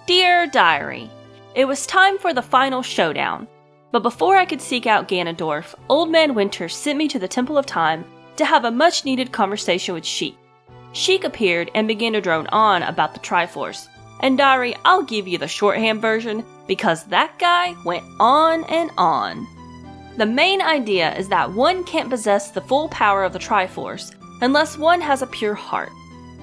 Dear Diary, it was time for the final showdown. But before I could seek out Ganondorf, Old Man Winter sent me to the Temple of Time to have a much-needed conversation with Sheik. Sheik appeared and began to drone on about the Triforce. And Diary, I'll give you the shorthand version because that guy went on and on. The main idea is that one can't possess the full power of the Triforce unless one has a pure heart.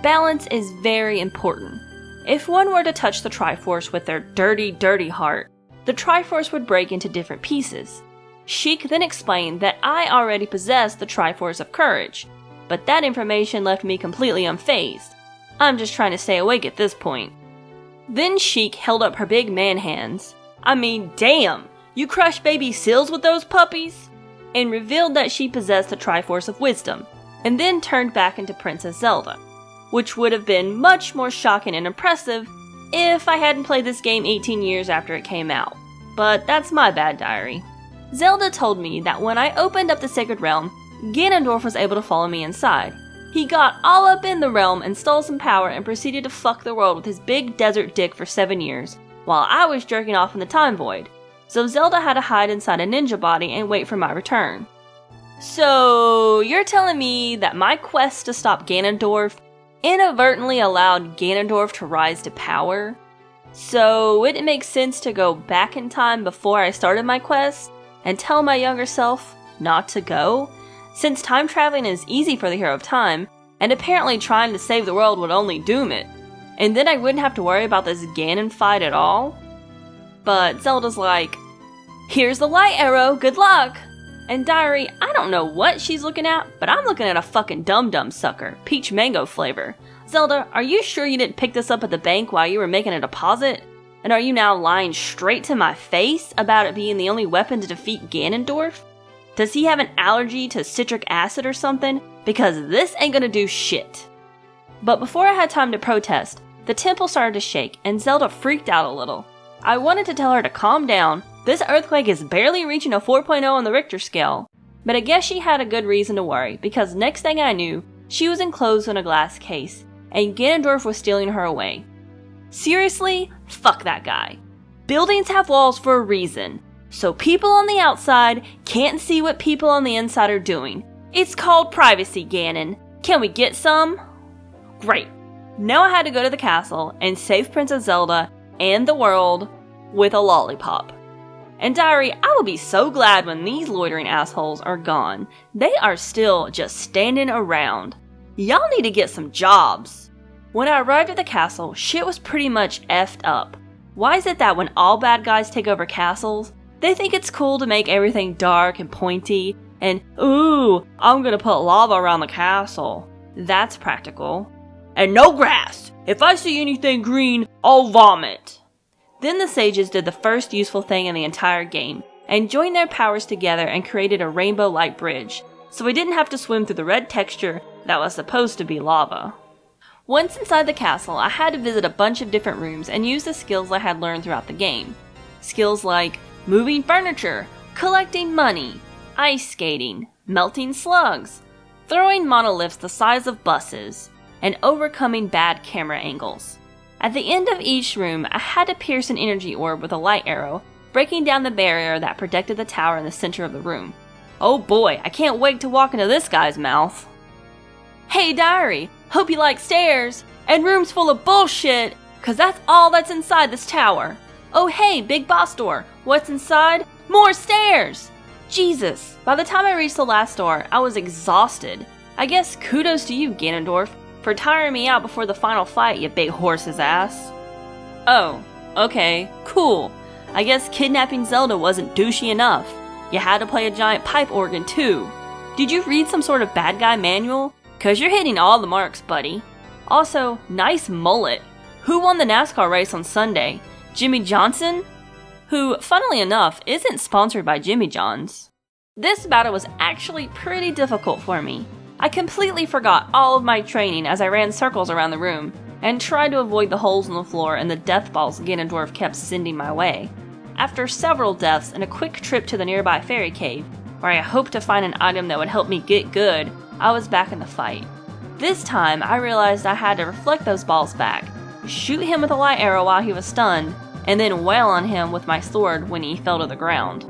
Balance is very important. If one were to touch the Triforce with their dirty, dirty heart, the Triforce would break into different pieces. Sheik then explained that I already possessed the Triforce of Courage, but that information left me completely unfazed. I'm just trying to stay awake at this point. Then Sheik held up her big man hands. I mean, damn! You crushed baby seals with those puppies? And revealed that she possessed the Triforce of Wisdom, and then turned back into Princess Zelda, which would have been much more shocking and impressive if I hadn't played this game 18 years after it came out. But that's my bad, Diary. Zelda told me that when I opened up the Sacred Realm, Ganondorf was able to follow me inside. He got all up in the realm and stole some power and proceeded to fuck the world with his big desert dick for 7 years, while I was jerking off in the Time Void. So Zelda had to hide inside a ninja body and wait for my return. So you're telling me that my quest to stop Ganondorf inadvertently allowed Ganondorf to rise to power? So would it make sense to go back in time before I started my quest and tell my younger self not to go? Since time traveling is easy for the hero of time, and apparently trying to save the world would only doom it, and then I wouldn't have to worry about this Ganon fight at all? But Zelda's like, here's the light arrow, good luck! And Diary, I don't know what she's looking at, but I'm looking at a fucking dum-dum sucker, peach mango flavor. Zelda, are you sure you didn't pick this up at the bank while you were making a deposit? And are you now lying straight to my face about it being the only weapon to defeat Ganondorf? Does he have an allergy to citric acid or something? Because this ain't gonna do shit. But before I had time to protest, the temple started to shake and Zelda freaked out a little. I wanted to tell her to calm down. This earthquake is barely reaching a 4.0 on the Richter scale. But I guess she had a good reason to worry, because next thing I knew, she was enclosed in a glass case, and Ganondorf was stealing her away. Seriously? Fuck that guy. Buildings have walls for a reason, so people on the outside can't see what people on the inside are doing. It's called privacy, Ganon. Can we get some? Great. Now I had to go to the castle and save Princess Zelda and the world with a lollipop. And Diary, I will be so glad when these loitering assholes are gone. They are still just standing around. Y'all need to get some jobs. When I arrived at the castle, shit was pretty much effed up. Why is it that when all bad guys take over castles, they think it's cool to make everything dark and pointy, and ooh, I'm gonna put lava around the castle. That's practical. And no grass! If I see anything green, I'll vomit. Then the sages did the first useful thing in the entire game, and joined their powers together and created a rainbow-like bridge, so we didn't have to swim through the red texture that was supposed to be lava. Once inside the castle, I had to visit a bunch of different rooms and use the skills I had learned throughout the game. Skills like moving furniture, collecting money, ice skating, melting slugs, throwing monoliths the size of buses, and overcoming bad camera angles. At the end of each room, I had to pierce an energy orb with a light arrow, breaking down the barrier that protected the tower in the center of the room. Oh boy, I can't wait to walk into this guy's mouth. Hey Diary, hope you like stairs, and rooms full of bullshit, cause that's all that's inside this tower. Oh hey, big boss door, what's inside? More stairs! Jesus, by the time I reached the last door, I was exhausted. I guess kudos to you, Ganondorf, for tiring me out before the final fight, you big horse's ass. Oh, okay, cool. I guess kidnapping Zelda wasn't douchey enough. You had to play a giant pipe organ too. Did you read some sort of bad guy manual? Cause you're hitting all the marks, buddy. Also, nice mullet. Who won the NASCAR race on Sunday? Jimmy Johnson? Who, funnily enough, isn't sponsored by Jimmy John's. This battle was actually pretty difficult for me. I completely forgot all of my training as I ran circles around the room, and tried to avoid the holes in the floor and the death balls Ganondorf kept sending my way. After several deaths and a quick trip to the nearby fairy cave, where I hoped to find an item that would help me get good, I was back in the fight. This time, I realized I had to reflect those balls back, shoot him with a light arrow while he was stunned, and then wail on him with my sword when he fell to the ground.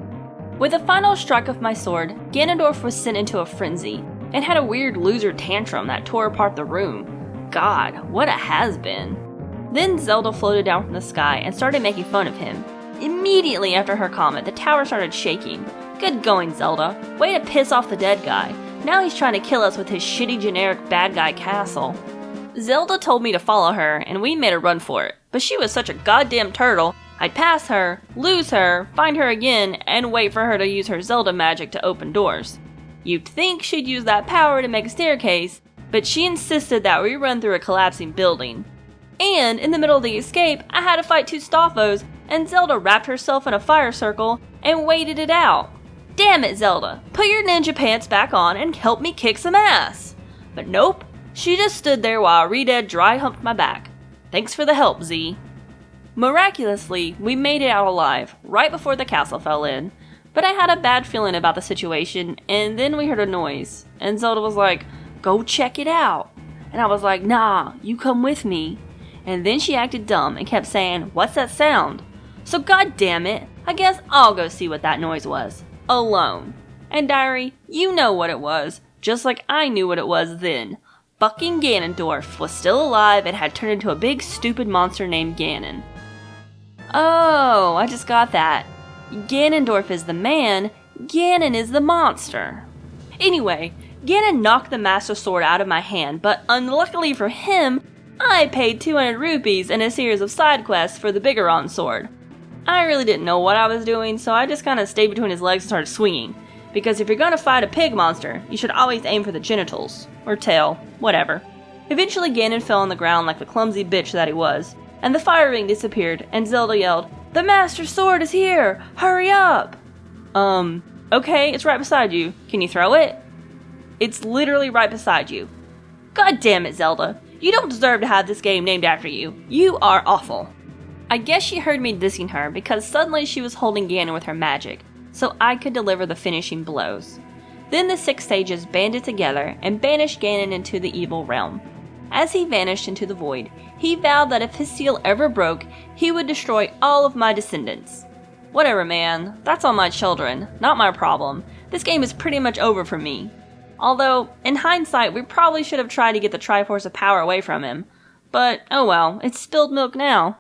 With the final strike of my sword, Ganondorf was sent into a frenzy, and had a weird loser tantrum that tore apart the room. God, what a has-been. Then Zelda floated down from the sky and started making fun of him. Immediately after her comment, the tower started shaking. Good going, Zelda. Way to piss off the dead guy. Now he's trying to kill us with his shitty generic bad guy castle. Zelda told me to follow her, and we made a run for it, but she was such a goddamn turtle, I'd pass her, lose her, find her again, and wait for her to use her Zelda magic to open doors. You'd think she'd use that power to make a staircase, but she insisted that we run through a collapsing building. And in the middle of the escape, I had to fight two Stoffos, and Zelda wrapped herself in a fire circle and waited it out. Damn it, Zelda, put your ninja pants back on and help me kick some ass. But nope, she just stood there while Redhead dry humped my back. Thanks for the help, Z. Miraculously, we made it out alive, right before the castle fell in. But I had a bad feeling about the situation, and then we heard a noise, and Zelda was like, "Go check it out." And I was like, "Nah, you come with me." And then she acted dumb and kept saying, "What's that sound?" So god damn it, I guess I'll go see what that noise was. Alone. And diary, you know what it was, just like I knew what it was then. Fucking Ganondorf was still alive and had turned into a big stupid monster named Ganon. Oh, I just got that. Ganondorf is the man, Ganon is the monster. Anyway, Ganon knocked the Master Sword out of my hand, but unluckily for him, I paid 200 rupees and a series of side quests for the Bigoron sword. I really didn't know what I was doing, so I just kinda stayed between his legs and started swinging. Because if you're gonna fight a pig monster, you should always aim for the genitals. Or tail, whatever. Eventually Ganon fell on the ground like the clumsy bitch that he was, and the fire ring disappeared, and Zelda yelled, "The Master Sword is here! Hurry up!" Okay, it's right beside you. Can you throw it? It's literally right beside you. God damn it, Zelda. You don't deserve to have this game named after you. You are awful. I guess she heard me dissing her because suddenly she was holding Ganon with her magic, so I could deliver the finishing blows. Then the 6 sages banded together and banished Ganon into the evil realm. As he vanished into the void, he vowed that if his seal ever broke, he would destroy all of my descendants. Whatever, man. That's on my children, not my problem. This game is pretty much over for me. Although, in hindsight, we probably should have tried to get the Triforce of Power away from him. But, oh well, it's spilled milk now.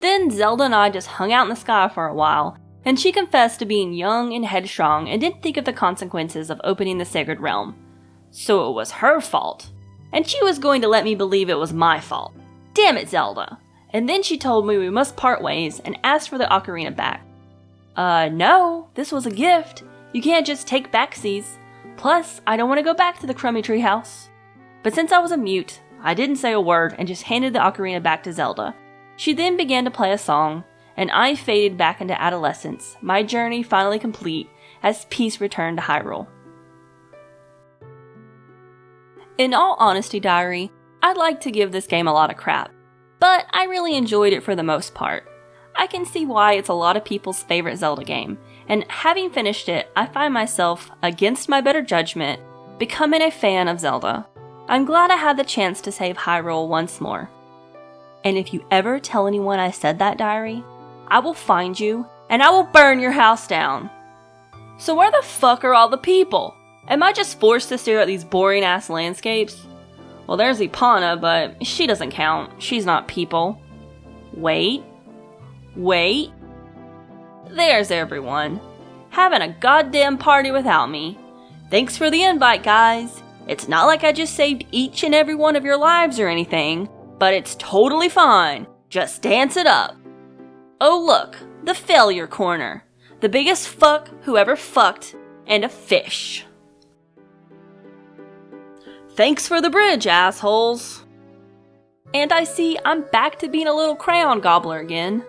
Then Zelda and I just hung out in the sky for a while, and she confessed to being young and headstrong and didn't think of the consequences of opening the Sacred Realm. So it was her fault. And she was going to let me believe it was my fault. Damn it, Zelda. And then she told me we must part ways and asked for the ocarina back. No, this was a gift. You can't just take backsies. Plus, I don't want to go back to the crummy treehouse. But since I was a mute, I didn't say a word and just handed the ocarina back to Zelda. She then began to play a song, and I faded back into adolescence, my journey finally complete as peace returned to Hyrule. In all honesty, diary, I'd like to give this game a lot of crap, but I really enjoyed it for the most part. I can see why it's a lot of people's favorite Zelda game, and having finished it, I find myself, against my better judgment, becoming a fan of Zelda. I'm glad I had the chance to save Hyrule once more. And if you ever tell anyone I said that, diary, I will find you, and I will burn your house down. So where the fuck are all the people? Am I just forced to stare at these boring-ass landscapes? Well, there's Epona, but she doesn't count. She's not people. Wait. There's everyone. Having a goddamn party without me. Thanks for the invite, guys. It's not like I just saved each and every one of your lives or anything, but it's totally fine. Just dance it up. Oh look, the failure corner. The biggest fuck who ever fucked, and a fish. Thanks for the bridge, assholes. And I see I'm back to being a little crayon gobbler again.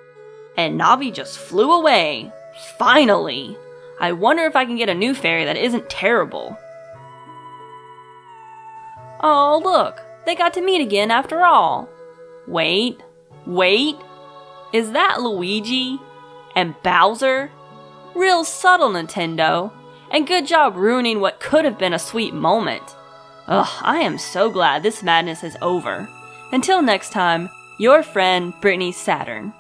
And Navi just flew away. Finally. I wonder if I can get a new fairy that isn't terrible. Oh, look. They got to meet again after all. Wait. Is that Luigi? And Bowser? Real subtle, Nintendo. And good job ruining what could have been a sweet moment. Ugh, I am so glad this madness is over. Until next time, Your friend, Brittany Saturn.